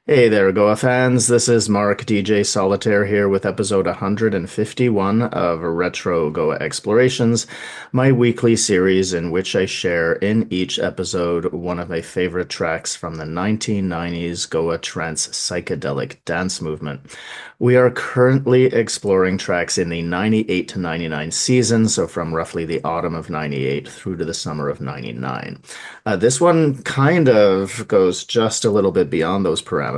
Hey there, Goa fans. This is Mark DJ Solitaire here with episode 151 of Retro Goa Explorations, my weekly series in which I share in each episode one of my favorite tracks from the 1990s Goa Trance psychedelic dance movement. We are currently exploring tracks in the 98 to 99 season, so from roughly the autumn of 98 through to the summer of 99. This one kind of goes just a little bit beyond those parameters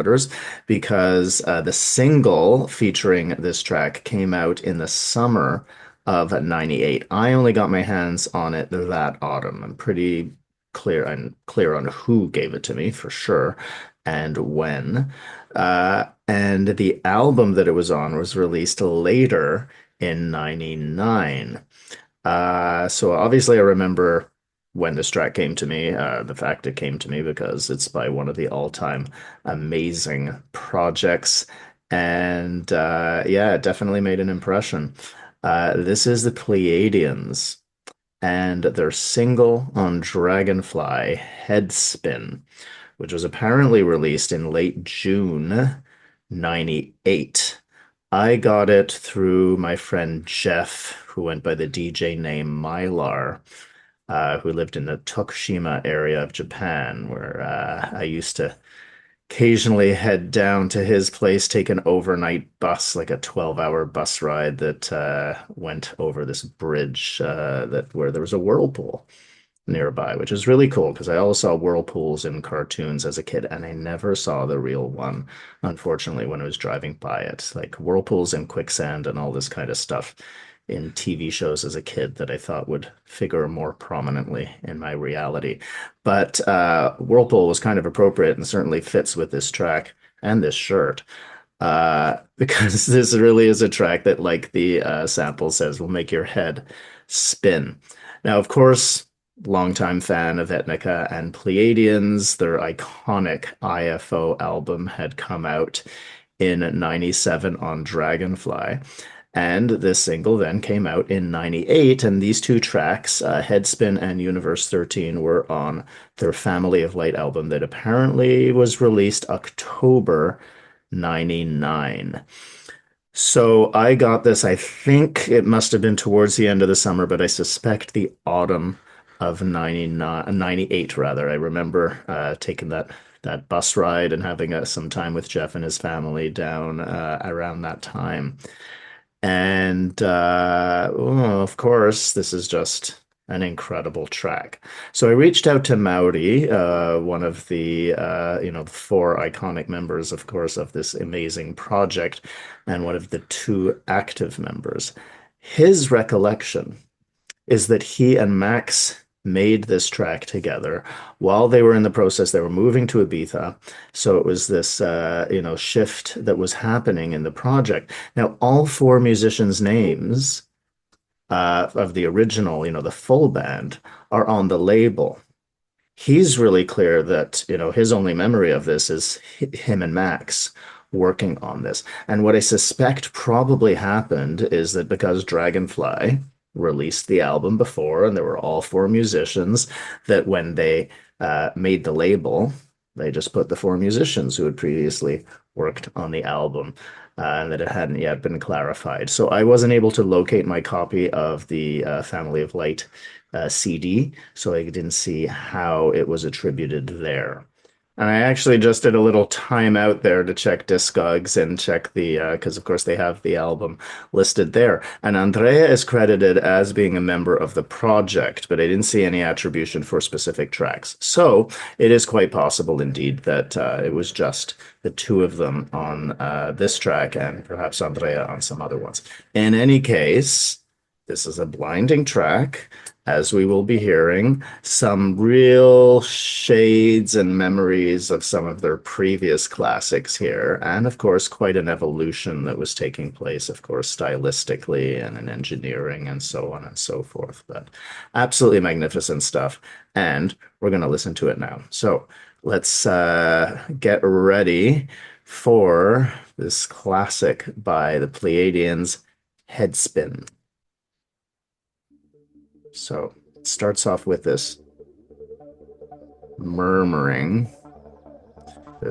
because the single featuring this track came out in the summer of 98. I only got my hands on it that autumn. I'm pretty clear on who gave it to me for sure and when. And the album that it was on was released later in 99. So obviously I remember when this track came to me, the fact it came to me because it's by one of the all-time amazing projects. And yeah, it definitely made an impression. This is the Pleiadians and their single on Dragonfly, Headspin, which was apparently released in late June 98. I got it through my friend Jeff, who went by the DJ name Mylar, who lived in the Tokushima area of Japan, where I used to occasionally head down to his place, take an overnight bus, like a 12-hour bus ride that went over this bridge that where there was a whirlpool nearby, which is really cool because I always saw whirlpools in cartoons as a kid, and I never saw the real one, unfortunately, when I was driving by it. Like whirlpools and quicksand and all this kind of stuff in TV shows as a kid that I thought would figure more prominently in my reality. But whirlpool was kind of appropriate and certainly fits with this track and this shirt. Because this really is a track that, like the sample says, will make your head spin. Now, of course, longtime fan of Etnica and Pleiadians. Their iconic IFO album had come out in 97 on Dragonfly. And this single then came out in 98, and these two tracks, Headspin and Universe 13, were on their Family of Light album that apparently was released October 99. So I got this, I think it must have been towards the end of the summer, but I suspect the autumn of 99, 98 rather. I remember taking that bus ride and having some time with Jeff and his family down around that time. And well, of course, this is just an incredible track. So I reached out to Maori, one of the the four iconic members, of course, of this amazing project, and one of the two active members. His recollection is that he and Max made this track together while they were in the process. They were moving to Ibiza, so it was this shift that was happening in the project. Now, all four musicians' names of the original, the full band, are on the label. He's really clear that, his only memory of this is him and Max working on this. And what I suspect probably happened is that because Dragonfly released the album before and there were all four musicians, that when they made the label, they just put the four musicians who had previously worked on the album. And that it hadn't yet been clarified. So I wasn't able to locate my copy of the Family of Light CD, so I didn't see how it was attributed there. And I actually just did a little time out there to check Discogs and check the, because of course they have the album listed there. And Andrea is credited as being a member of the project, but I didn't see any attribution for specific tracks. So it is quite possible indeed that it was just the two of them on this track and perhaps Andrea on some other ones. In any case, this is a blinding track, as we will be hearing some real shades and memories of some of their previous classics here. And of course, quite an evolution that was taking place, of course, stylistically and in engineering and so on and so forth. But absolutely magnificent stuff. And we're going to listen to it now. So let's get ready for this classic by the Pleiadians, Headspin. So it starts off with this murmuring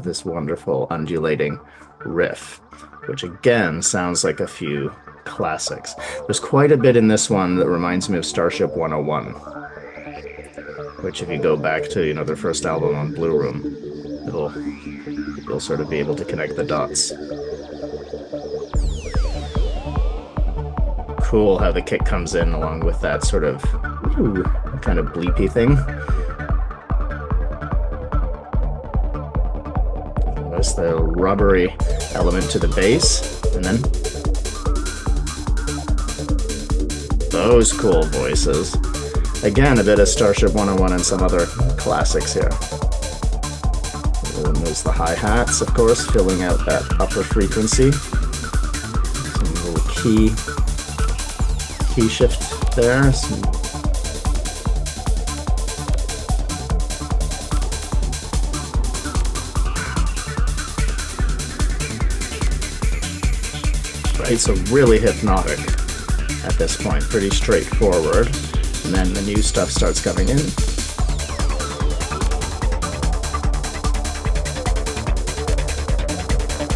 this wonderful undulating riff, which again sounds like a few classics. There's quite a bit in this one that reminds me of Starship 101, which if you go back to, you know, their first album on Blue Room, you'll sort of be able to connect the dots. Cool how the kick comes in along with that sort of kind of bleepy thing. There's the rubbery element to the bass, and then those cool voices. Again, a bit of Starship 101 and some other classics here. And there's the hi-hats, of course, filling out that upper frequency. Some little key shift there. Right, so really hypnotic at this point, pretty straightforward. And then the new stuff starts coming in.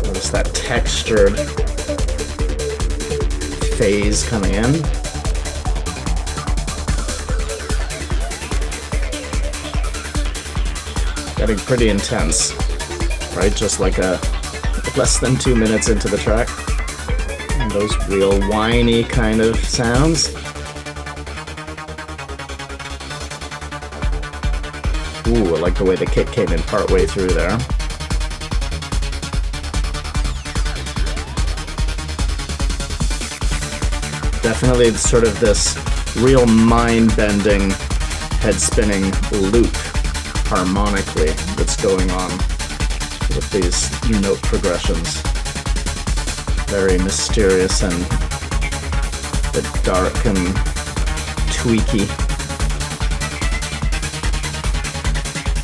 Notice that textured phase coming in. Getting pretty intense, right? Just like less than 2 minutes into the track. And those real whiny kind of sounds. Ooh, I like the way the kick came in partway through there. Definitely sort of this real mind-bending, head-spinning loop harmonically that's going on with these note progressions. Very mysterious and a bit dark and tweaky.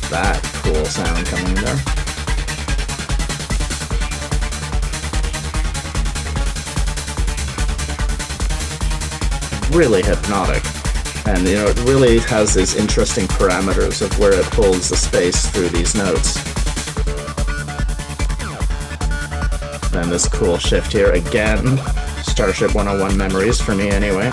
That cool sound coming in there. Really hypnotic. And, you know, it really has these interesting parameters of where it holds the space through these notes. And this cool shift here, again, Starship 101 memories for me anyway.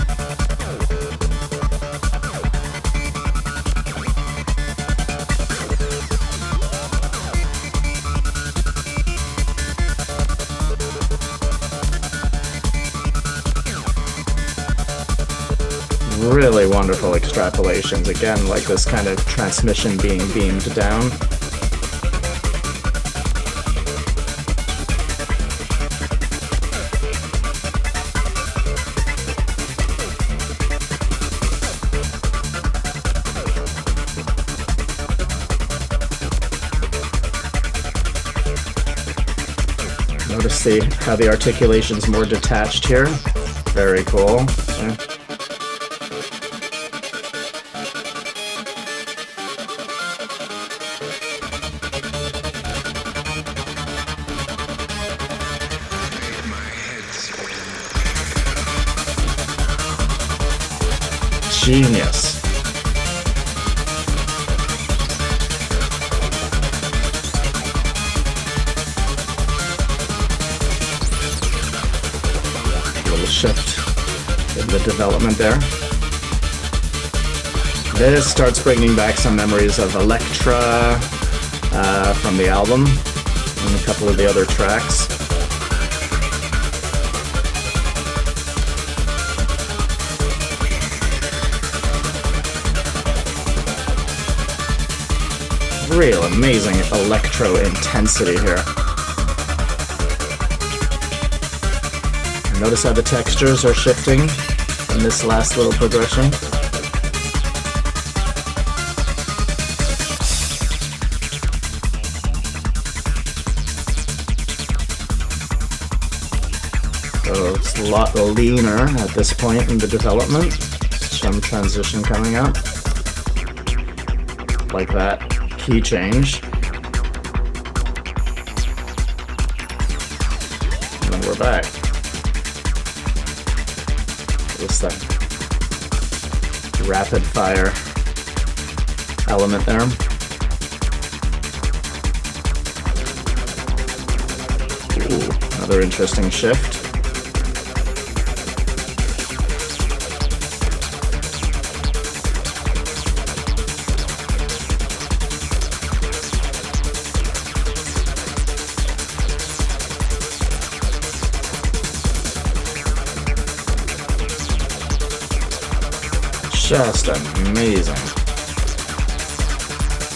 Really wonderful extrapolations, again, like this kind of transmission being beamed down. Notice how the articulation's more detached here. Very cool. Yeah. Genius. Little shift in the development there. This starts bringing back some memories of Electra from the album and a couple of the other tracks. Real amazing electro intensity here. Notice how the textures are shifting in this last little progression. So it's a lot leaner at this point in the development. Some transition coming up. Like that. Key change. And then we're back. Just that rapid fire element there. another interesting shift. Just amazing.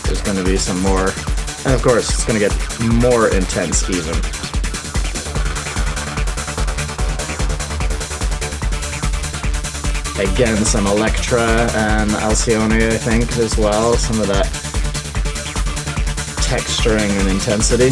There's going to be some more, and of course it's going to get more intense even. Again, some Electra and Alcyone, I think, as well. Some of that texturing and intensity.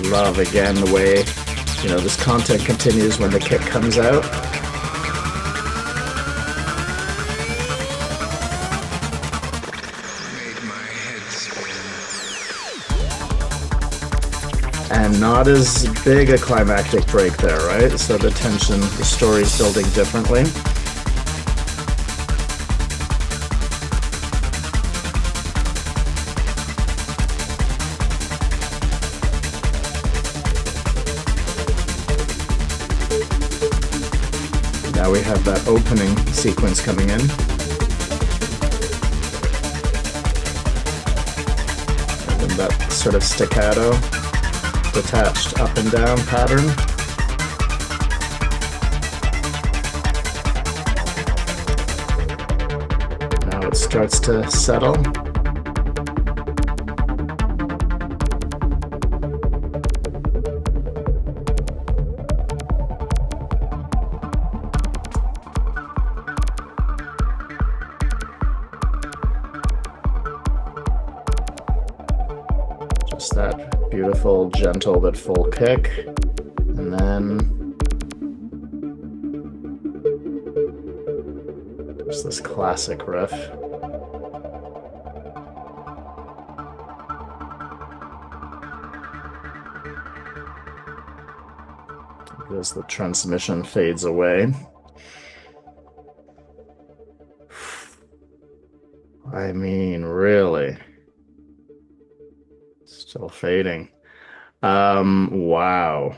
Love again the way, you know, this content continues when the kick comes out. And not as big a climactic break there, right? So the tension, the story's building differently. Now we have that opening sequence coming in. And then that sort of staccato, detached up and down pattern. Now it starts to settle. Just that beautiful, gentle but full kick, and then there's this classic riff. As the transmission fades away. I mean, really. Still fading. Wow.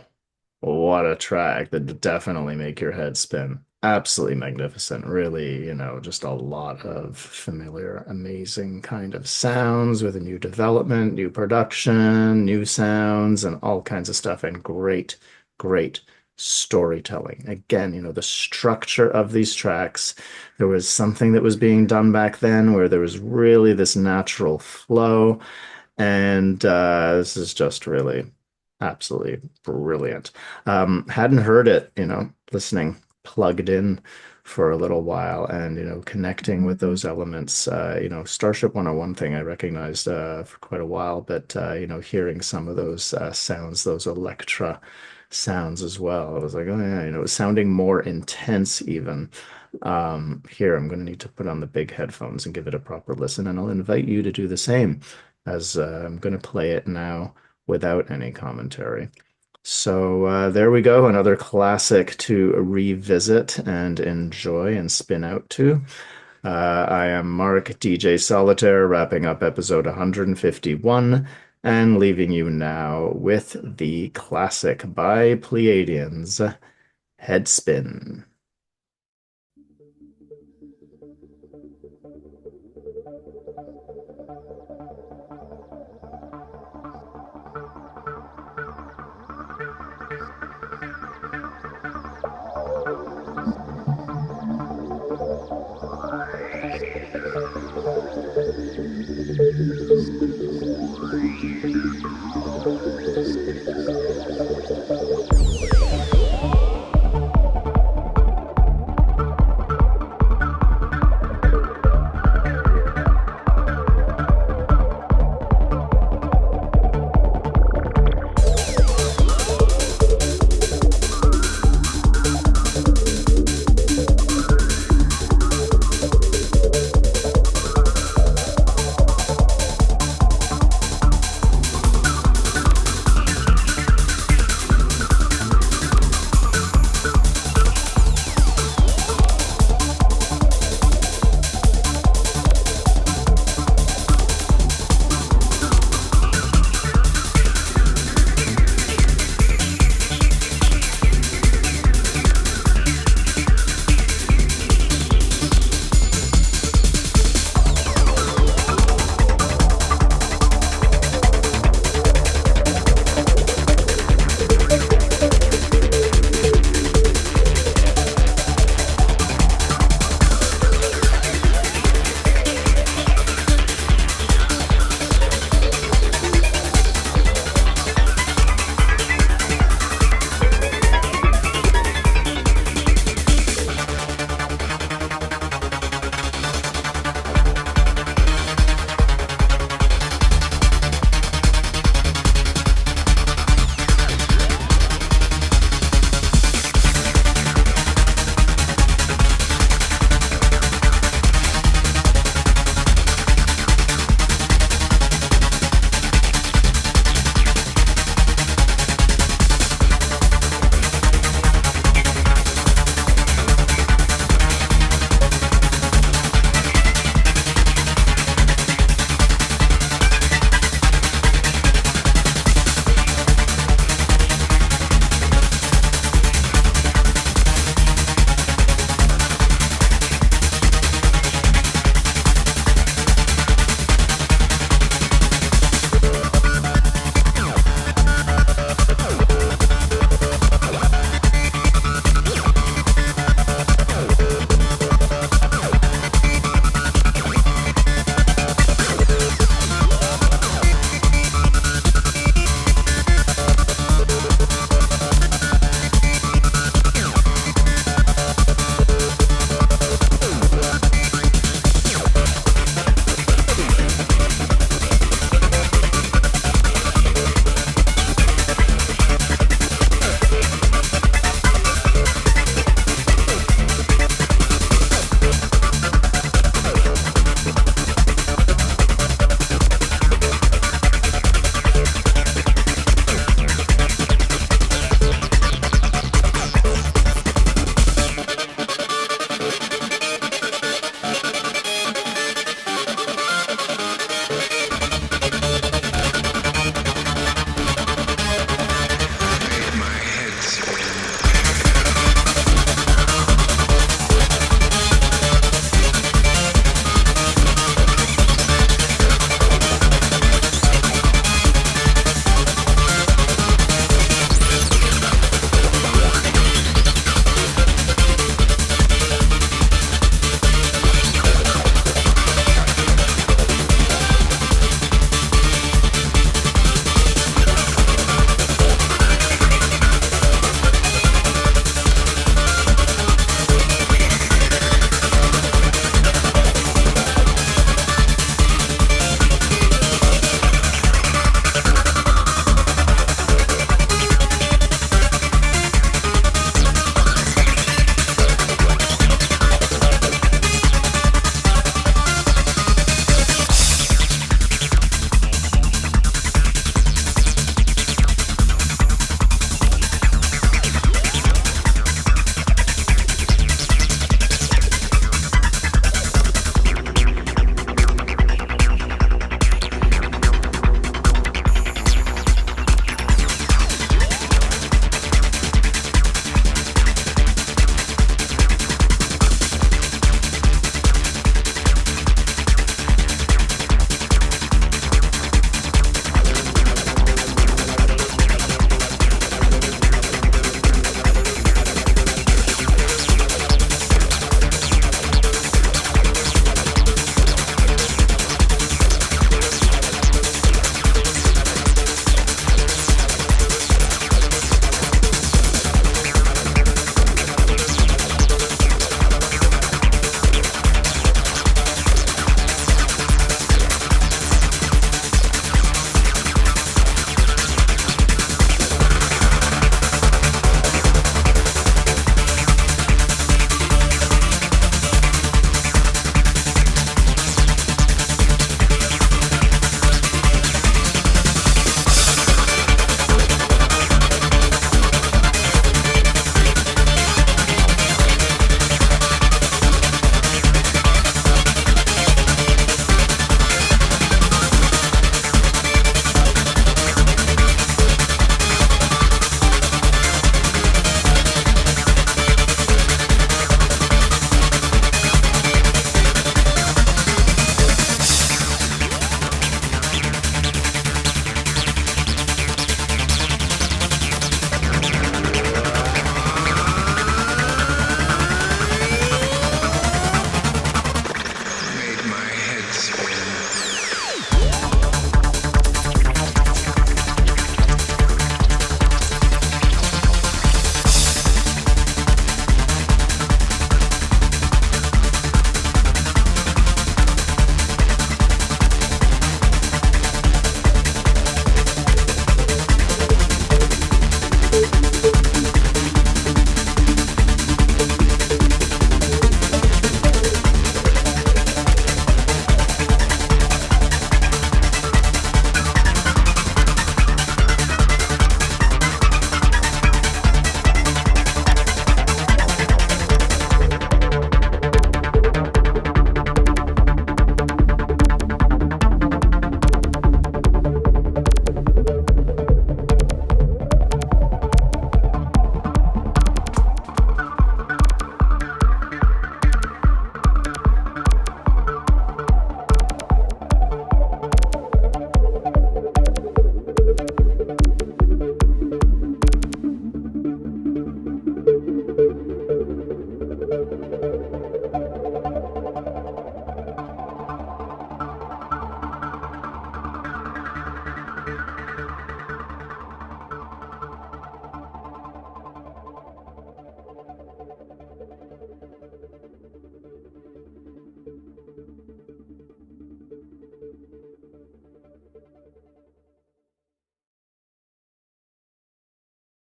What a track. That would definitely make your head spin. Absolutely magnificent. Really, you know, just a lot of familiar, amazing kind of sounds with a new development, new production, new sounds, and all kinds of stuff. And great, great storytelling. Again, you know, the structure of these tracks, there was something that was being done back then where there was really this natural flow. And this is just really absolutely brilliant. Hadn't heard it, you know, listening plugged in for a little while and, you know, connecting with those elements. You know, Starship 101 thing I recognized for quite a while, but, you know, hearing some of those sounds, those Electra sounds as well. I was like, oh yeah, you know, it was sounding more intense even. Here, I'm going to need to put on the big headphones and give it a proper listen, and I'll invite you to do the same as I'm going to play it now without any commentary. So there we go, another classic to revisit and enjoy and spin out to. I am Mark, DJ Solitaire, wrapping up episode 151 and leaving you now with the classic by Pleiadians, Headspin.